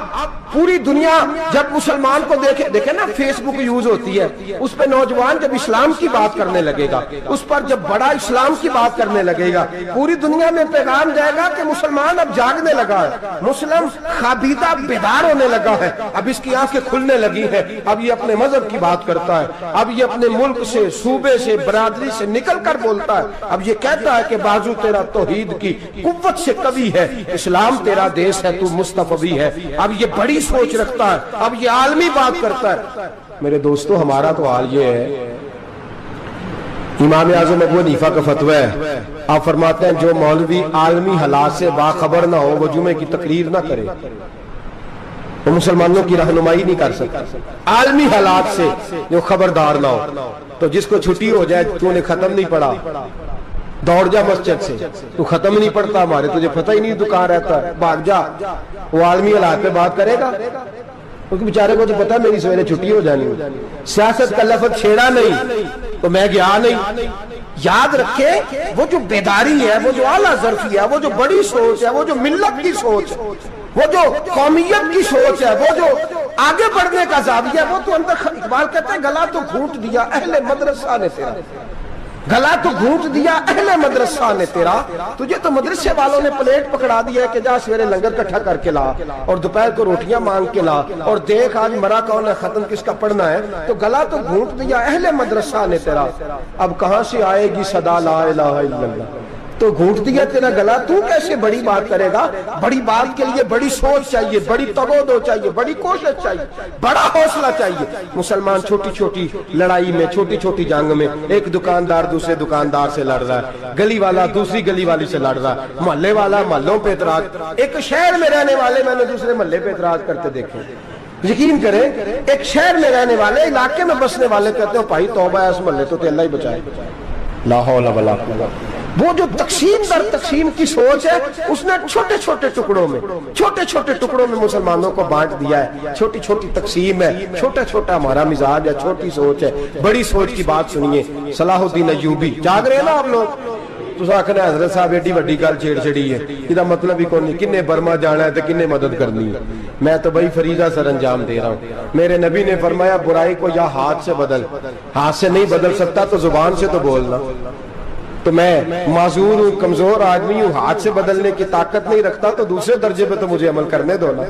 پوری دنیا جب مسلمان کو دیکھے نا، فیس بک یوز ہوتی ہے، اس پہ نوجوان جب اسلام کی بات کرنے لگے گا، اس پر جب بڑا اسلام کی بات کرنے لگے گا، پوری دنیا میں پیغام جائے گا کہ مسلمان اب جاگنے لگا ہے، مسلم خوابیدہ بیدار ہونے لگا ہے، اب اس کی آنکھیں کھلنے لگی ہیں، اب یہ اپنے مذہب کی بات کرتا ہے، اب یہ اپنے ملک سے، صوبے سے، برادری سے نکل کر بولتا ہے، اب یہ کہتا ہے کہ بازو تیرا توحید کی قوت سے قوی ہے، اسلام تیرا دیس ہے، تو مصطفی ہے، اب یہ بڑی سوچ رکھتا ہے، اب یہ عالمی بات کرتا ہے۔ میرے دوستو، ہمارا تو حال یہ ہے، امام اعظم ابو حنیفہ کا فتویٰ ہے، آپ فرماتے ہیں جو مولوی عالمی حالات سے باخبر نہ ہو وہ جمعے کی تقریر نہ کرے، وہ مسلمانوں کی رہنمائی نہیں کر سکتا، عالمی حالات سے جو خبردار نہ ہو۔ تو جس کو چھٹی ہو جائے، تو نے ختم نہیں پڑھا، دوڑ جا مسجد سے، تو ختم نہیں پڑھتا ہمارے، تجھے پتہ ہی نہیں تو کہاں رہتا ہے، بھاگ جا، وہ عالمی حالات پہ بات کرے گا، کیونکہ بیچارے کو تو پتہ ہے میری سویرے چھٹی ہو جانی، سیاست کا لفظ چھیڑا نہیں تو میں گیا نہیں۔ یاد رکھے، وہ جو بیداری ہے، وہ جو اعلیٰ ظرفی ہے، وہ جو بڑی سوچ ہے، وہ جو ملت کی سوچ ہے، وہ جو قومیت کی سوچ ہے، وہ جو آگے بڑھنے کا زاویہ ہے، وہ تو اندر، اقبال کہتے ہیں گلا تو گھونٹ دیا اہل مدرسہ نے تیرا، گلا تو گھونٹ دیا اہل مدرسہ نے تیرا، تجھے تو مدرسے والوں نے پلیٹ پکڑا دیا ہے کہ جا سویرے لنگر کٹھا کر کے لا اور دوپہر کو روٹیاں مانگ کے لا اور دیکھ آج مرا کون ہے، ختم کس کا پڑھنا ہے، تو گلا تو گھونٹ دیا اہل مدرسہ نے تیرا، اب کہاں سے آئے گی صدا لا الہ الا اللہ، تو گھونٹ دیا تیرا گلا، تو کیسے بڑی بات کرے گا؟ بڑی بات کے لیے بڑی سوچ چاہیے، بڑی تگودو چاہیے، بڑی کوشش چاہیے، بڑا حوصلہ چاہیے۔ مسلمان چھوٹی چھوٹی لڑائی میں، چھوٹی چھوٹی جنگ میں، ایک دکاندار دوسرے دکاندار سے لڑ رہا ہے، گلی والا دوسری گلی والی سے لڑ رہا ہے، محلے والا محلوں پہ اعتراض، ایک شہر میں رہنے والے میں نے دوسرے محلے پہ اعتراض کرتے دیکھے، یقین کریں ایک شہر میں رہنے والے، علاقے میں بسنے والے کہتے ہیں بھائی توبہ ہے اس محلے تو اللہ ہی بچائے، لا حول ولا قوت۔ وہ جو تقسیم در تقسیم کی سوچ ہے، اس نے چھوٹے چھوٹے ٹکڑوں میں مسلمانوں کو بانٹ دیا ہے، چھوٹی چھوٹی تقسیم ہے، چھوٹا چھوٹا ہمارا مزاج ہے، چھوٹی سوچ ہے، بڑی سوچ کی بات سنیے۔ صلاح الدین ایوبی، جاگ رہے ہیں نا آپ لوگ؟ تو آخنا حضرت صاحب ایڈی وڈی گل چھیڑ چھڑی ہے، یہ مطلب ہی کون نہیں، کنے برما جانا ہے تو کنے مدد کرنی ہے، میں تو بھائی فریضہ سر انجام دے رہا ہوں۔ میرے نبی نے فرمایا برائی کو یا ہاتھ سے بدل، ہاتھ سے نہیں بدل سکتا تو زبان سے تو بولنا، تو میں معذور ہوں، کمزور آدمی ہوں، ہاتھ سے بدلنے کی طاقت نہیں رکھتا، تو دوسرے درجے پہ تو مجھے عمل کرنے دو نا،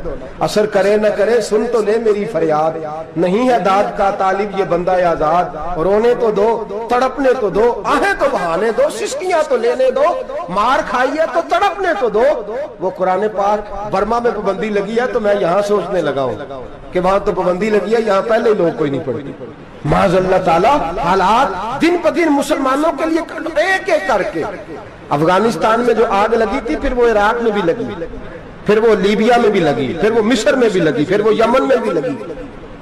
اثر کرے نہ کرے سن تو لے میری فریاد، نہیں ہے داد کا طالب یہ بندہ آزاد، رونے تو دو، تڑپنے تو دو، آہیں تو بہانے دو، سسکیاں تو لینے دو، مار کھائیے تو تڑپنے تو دو۔ وہ قرآن پاک برما میں پابندی لگی ہے تو میں یہاں سوچنے لگا ہوں کہ وہاں تو پابندی لگی ہے، یہاں پہلے لوگ کوئی نہیں پڑھتی۔ معاذ اللہ تعالیٰ حالات دن بدن مسلمانوں کے لیے ایک ایک کر کے، افغانستان میں جو آگ لگی تھی پھر وہ عراق میں بھی لگی، پھر وہ لیبیا میں بھی لگی، پھر وہ مصر میں بھی لگی، پھر وہ یمن میں بھی لگی،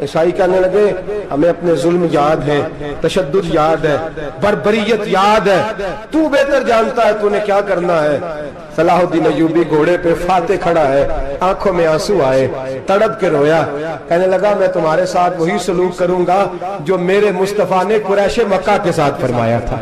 عیسائی کہنے لگے ہمیں اپنے ظلم یاد ہے، تشدد یاد ہے، بربریت یاد ہے، تو بہتر جانتا ہے تو نے کیا کرنا ہے۔ صلاح الدین ایوبی گھوڑے پہ فاتح کھڑا ہے، آنکھوں میں آنسو آئے، تڑپ کے رویا، کہنے لگا میں تمہارے ساتھ وہی سلوک کروں گا جو میرے مصطفیٰ نے قریش مکہ کے ساتھ فرمایا تھا،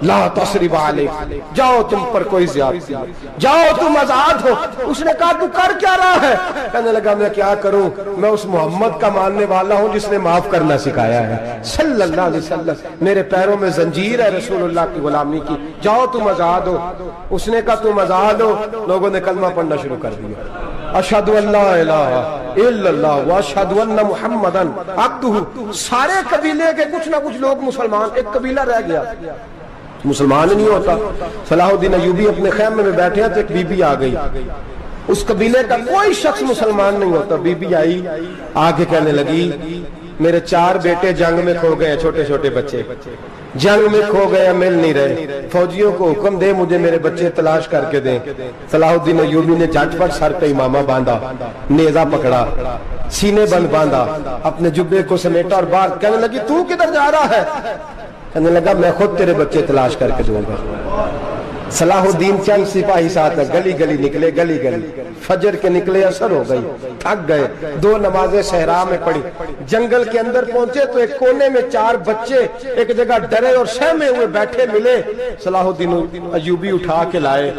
لا تصریب علیک، جاؤ تم پر کوئی زیادتی، جاؤ تم آزاد ہو۔ اس نے کہا تو کر کیا رہا ہے؟ کہنے لگا میں کیا کروں، میں اس محمد کا ماننے والا ہوں جس نے معاف کرنا سکھایا ہے صلی اللہ علیہ وسلم، میرے پیروں میں زنجیر ہے رسول اللہ کی غلامی کی، جاؤ تم آزاد ہو۔ اس نے کہا تم آزاد ہو، لوگوں نے کلمہ پڑھنا شروع کر دیا، اشہد ان لا الہ الا اللہ واشہد ان محمدن عبدہ۔ سارے قبیلے کے کچھ نہ کچھ لوگ مسلمان، ایک قبیلہ رہ گیا مسلمان نہیں ہوتا۔ صلاح الدین ایوبی اپنے خیمے میں بیٹھے ہیں تو ایک بی بی آ گئی، اس قبیلے کا کوئی شخص مسلمان نہیں ہوتا۔ بی بی آئی، آگے کہنے لگی میرے 4 بیٹے جنگ میں کھو گئے، چھوٹے چھوٹے بچے جنگ میں کھو گئے، مل نہیں رہے، فوجیوں کو حکم دے مجھے میرے بچے تلاش کر کے دیں۔ صلاح الدین ایوبی نے جھٹ پٹ سر پہ امامہ باندھا، نیزہ پکڑا، سینے بند باندھا، اپنے جبے کو سمیٹا اور باہر کہنے لگی تو کدھر جا رہا ہے؟ کہنے لگا میں خود تیرے بچے تلاش کر کے دوں گا۔ صلاح الدین چند سپاہی ساتھ گلی گلی نکلے، گلی گلی فجر کے نکلے، اثر ہو گئی، تھک گئے، 2 نمازیں صحرا میں پڑھی، جنگل کے اندر پہنچے تو ایک کونے میں 4 بچے ایک جگہ ڈرے اور سہمے ہوئے بیٹھے ملے۔ صلاح الدین ایوبی اٹھا کے لائے،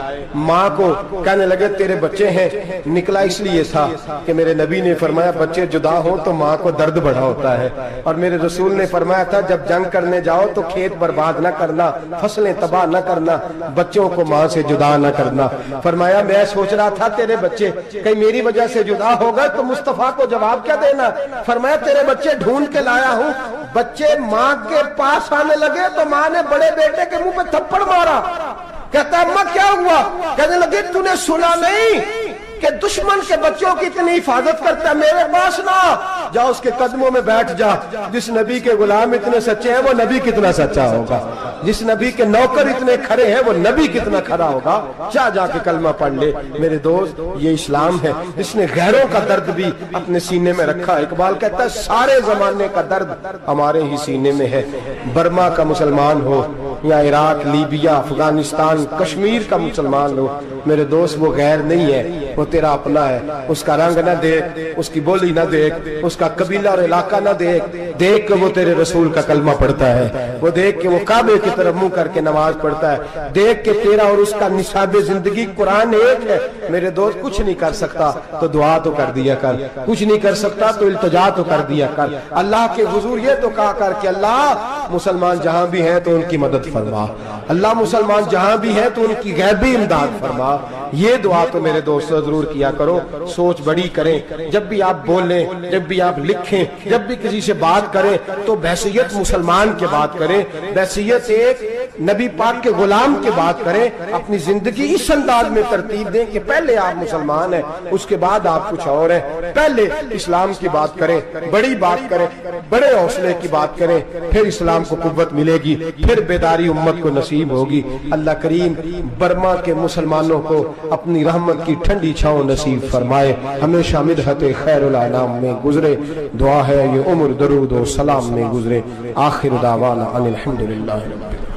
ماں کو کہنے لگے تیرے بچے ہیں، نکلا اس لیے تھا کہ میرے نبی نے فرمایا بچے جدا ہوں تو ماں کو درد بڑا ہوتا ہے، اور میرے رسول نے فرمایا تھا جب جنگ کرنے جاؤ تو کھیت برباد نہ کرنا، فصلیں تباہ نہ کرنا، بچوں کو ماں سے جدا نہ کرنا۔ فرمایا میں سوچ رہا تھا تیرے بچے کہیں میری وجہ سے جدا ہو گئے تو مصطفیٰ کو جواب کیا دینا۔ فرمایا تیرے بچے ڈھونڈ کے لایا ہوں۔ بچے ماں کے پاس آنے لگے تو ماں نے بڑے بیٹے کے منہ پہ تھپڑ مارا، کہتا اماں کیا ہوا؟ کہنے لگے تو نے سنا نہیں کہ دشمن کے بچوں کی اتنی حفاظت کرتا ہے، میرے پاس نہ جا، اس کے قدموں میں بیٹھ جا۔ جس نبی کے غلام اتنے سچے ہیں وہ نبی کتنا سچا ہوگا، جس نبی کے نوکر اتنے کھڑے ہیں وہ نبی کتنا کھڑا ہوگا، جا کے کلمہ پڑھ لے۔ میرے دوست یہ اسلام ہے جس نے غیروں کا درد بھی اپنے سینے میں رکھا۔ اقبال کہتا ہے سارے زمانے کا درد ہمارے ہی سینے میں ہے، برما کا مسلمان ہو یا عراق، لیبیا، افغانستان، کشمیر کا مسلمان ہو، میرے دوست وہ غیر نہیں ہے، وہ تیرا اپنا ہے۔ اس کا رنگ نہ دیکھ، اس کی بولی نہ دیکھ، اس کا قبیلہ اور علاقہ نہ دیکھ، دیکھ کہ وہ تیرے رسول کا کلمہ پڑھتا ہے، وہ دیکھ کہ وہ کعبے کی طرف منہ کر کے نماز پڑھتا ہے، دیکھ کہ تیرا اور اس کا نصاب زندگی قرآن ایک ہے۔ میرے دوست کچھ نہیں کر سکتا تو دعا تو کر دیا کر، کچھ نہیں کر سکتا تو التجا تو کر دیا کر، اللہ کے حضور یہ تو کہا کر کہ اللہ مسلمان جہاں بھی ہیں تو ان کی مدد فرما، اللہ مسلمان جہاں بھی ہیں تو ان کی غیبی امداد فرما۔ یہ دعا تو میرے دوست ضرور کیا کرو، سوچ بڑی کریں، جب بھی آپ بولیں، جب بھی آپ لکھیں، جب بھی کسی سے بات کریں تو بحیثیت مسلمان کے بات کریں، بحیثیت ایک نبی پاک کے غلام کے بات کریں، اپنی زندگی اس انداز میں ترتیب دیں کہ پہلے آپ مسلمان ہیں، اس کے بعد آپ کچھ اور ہیں، پہلے اسلام کی بات کریں، بڑی بات کریں، بڑے حوصلے کی بات کریں، پھر اسلام کو قوت ملے گی، پھر بیداری امت کو نصیب ہوگی۔ اللہ کریم برما کے مسلمانوں کو اپنی رحمت کی ٹھنڈی چھاؤں نصیب فرمائے، ہمیشہ مدحت خیر الانام میں گزرے، دعا ہے یہ عمر درود و سلام میں گزرے۔ آخر دعوانا ان الحمدللہ رب العالمین۔